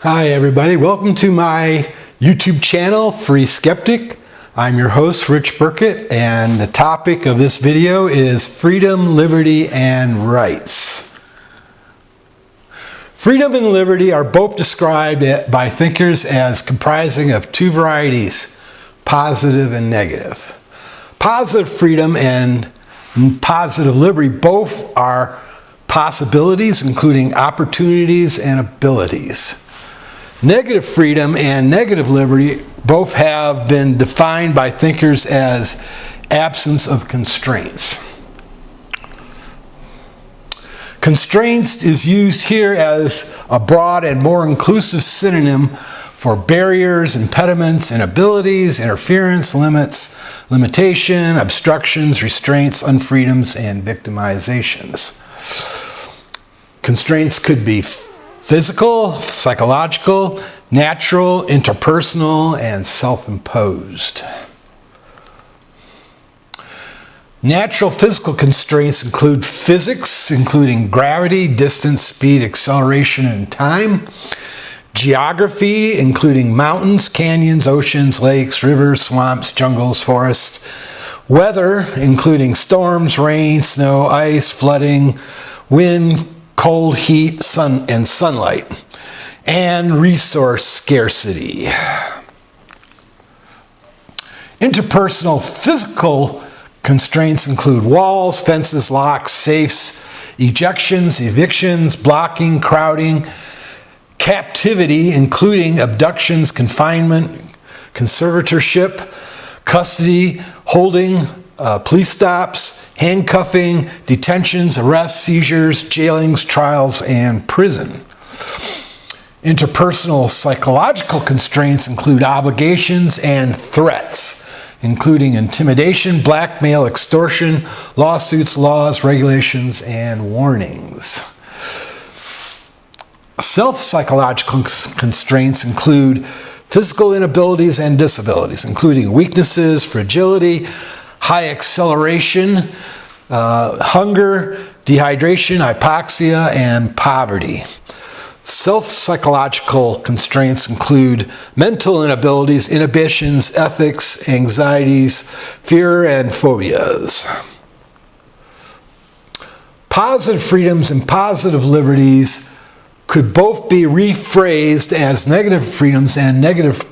Hi everybody, welcome to my YouTube channel, Free Skeptic. I'm your host, Rich Burkett, and the topic of this video is freedom, liberty, and rights. Freedom and liberty are both described by thinkers as comprising of two varieties, positive and negative. Positive freedom and positive liberty both are possibilities, including opportunities and abilities. Negative freedom and negative liberty both have been defined by thinkers as absence of constraints. Constraints is used here as a broad and more inclusive synonym for barriers, impediments, inabilities, interference, limits, limitation, obstructions, restraints, unfreedoms, and victimizations. Constraints could be physical, psychological, natural, interpersonal, and self-imposed. Natural physical constraints include physics, including gravity, distance, speed, acceleration, and time. Geography, including mountains, canyons, oceans, lakes, rivers, swamps, jungles, forests. Weather, including storms, rain, snow, ice, flooding, wind, cold, heat, sun, and sunlight, and resource scarcity. Interpersonal physical constraints include walls, fences, locks, safes, ejections, evictions, blocking, crowding, captivity, including abductions, confinement, conservatorship, custody, holding, police stops, handcuffing, detentions, arrests, seizures, jailings, trials, and prison. Interpersonal psychological constraints include obligations and threats, including intimidation, blackmail, extortion, lawsuits, laws, regulations, and warnings. Self-psychological constraints include physical inabilities and disabilities, including weaknesses, fragility, high acceleration, hunger, dehydration, hypoxia, and poverty. Self-psychological constraints include mental inabilities, inhibitions, ethics, anxieties, fear, and phobias. Positive freedoms and positive liberties could both be rephrased as negative freedoms and negative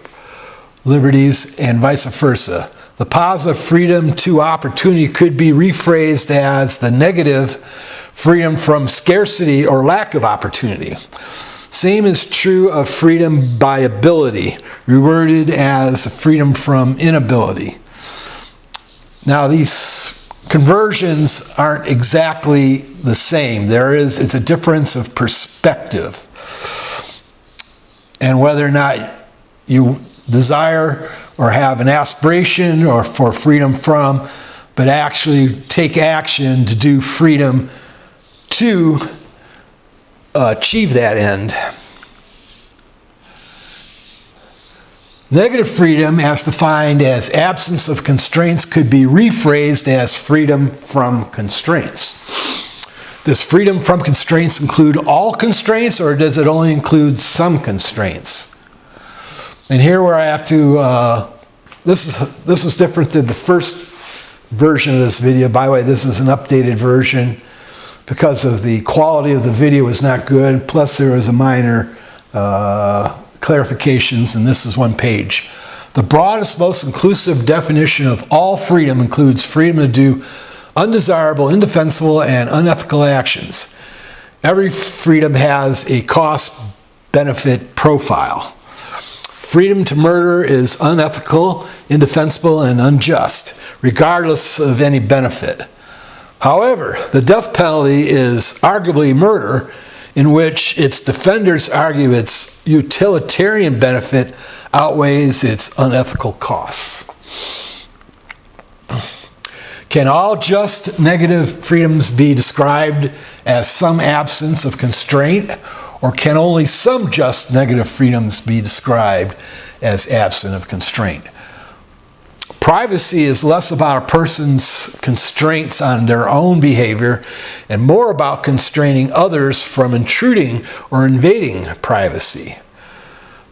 liberties, and vice versa. The positive freedom to opportunity could be rephrased as the negative freedom from scarcity or lack of opportunity. Same is true of freedom by ability, reworded as freedom from inability. Now, these conversions aren't exactly the same. It's a difference of perspective. And whether or not you desire or have an aspiration or for freedom from, but actually take action to do freedom to achieve that end. Negative freedom, as defined as absence of constraints, could be rephrased as freedom from constraints. Does freedom from constraints include all constraints, or does it only include some constraints? And here where I have to, this was different than the first version of this video. By the way, this is an updated version because of the quality of the video was not good. Plus there was a minor clarifications, and this is one page. The broadest, most inclusive definition of all freedom includes freedom to do undesirable, indefensible, and unethical actions. Every freedom has a cost-benefit profile. Freedom to murder is unethical, indefensible, and unjust, regardless of any benefit. However, the death penalty is arguably murder, in which its defenders argue its utilitarian benefit outweighs its unethical costs. Can all just negative freedoms be described as some absence of constraint, or can only some just negative freedoms be described as absent of constraint? Privacy is less about a person's constraints on their own behavior and more about constraining others from intruding or invading privacy.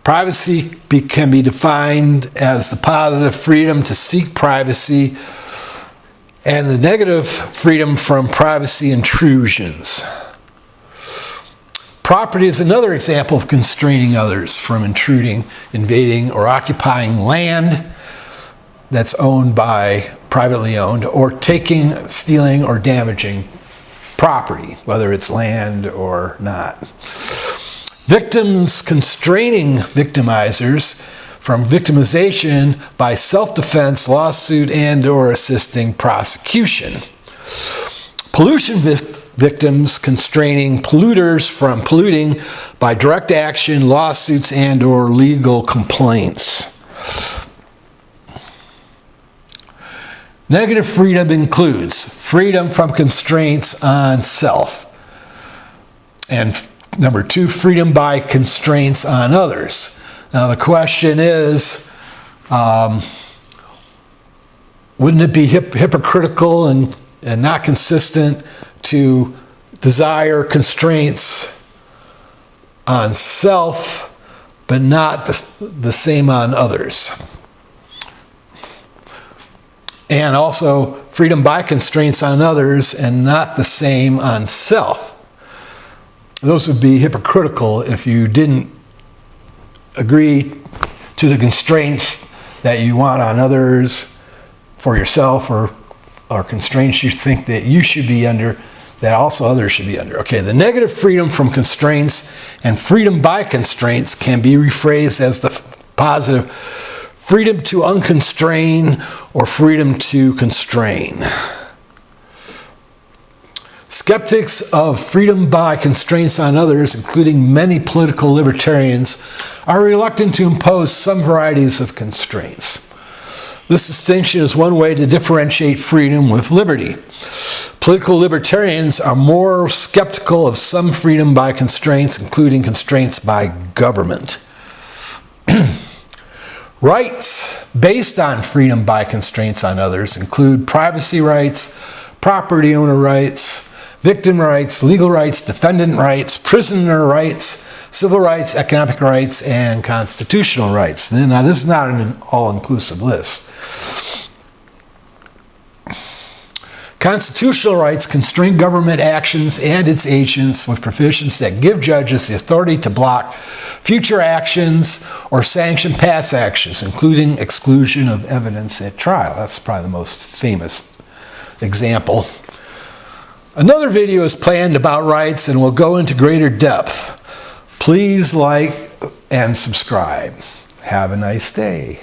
Can be defined as the positive freedom to seek privacy and the negative freedom from privacy intrusions. Property is another example of constraining others from intruding, invading, or occupying land that's owned by privately owned, or taking, stealing, or damaging property, whether it's land or not. Victims constraining victimizers from victimization by self-defense, lawsuit, and/or assisting prosecution. Pollution victims constraining polluters from polluting by direct action, lawsuits, and/or legal complaints. Negative freedom includes freedom from constraints on self. And number 2, freedom by constraints on others. Now the question is, wouldn't it be hypocritical and not consistent to desire constraints on self, but not the same on others? And also freedom by constraints on others and not the same on self. Those would be hypocritical if you didn't agree to the constraints that you want on others for yourself, or constraints you think that you should be under that also others should be under. Okay, the negative freedom from constraints and freedom by constraints can be rephrased as the positive freedom to unconstrain or freedom to constrain. Skeptics of freedom by constraints on others, including many political libertarians, are reluctant to impose some varieties of constraints. This distinction is one way to differentiate freedom with liberty. Political libertarians are more skeptical of some freedom by constraints, including constraints by government. Rights based on freedom by constraints on others include privacy rights, property owner rights, victim rights, legal rights, defendant rights, prisoner rights, civil rights, economic rights, and constitutional rights. Now, this is not an all-inclusive list. Constitutional rights constrain government actions and its agents with provisions that give judges the authority to block future actions or sanction past actions, including exclusion of evidence at trial. That's probably the most famous example. Another video is planned about rights and will go into greater depth. Please like and subscribe. Have a nice day.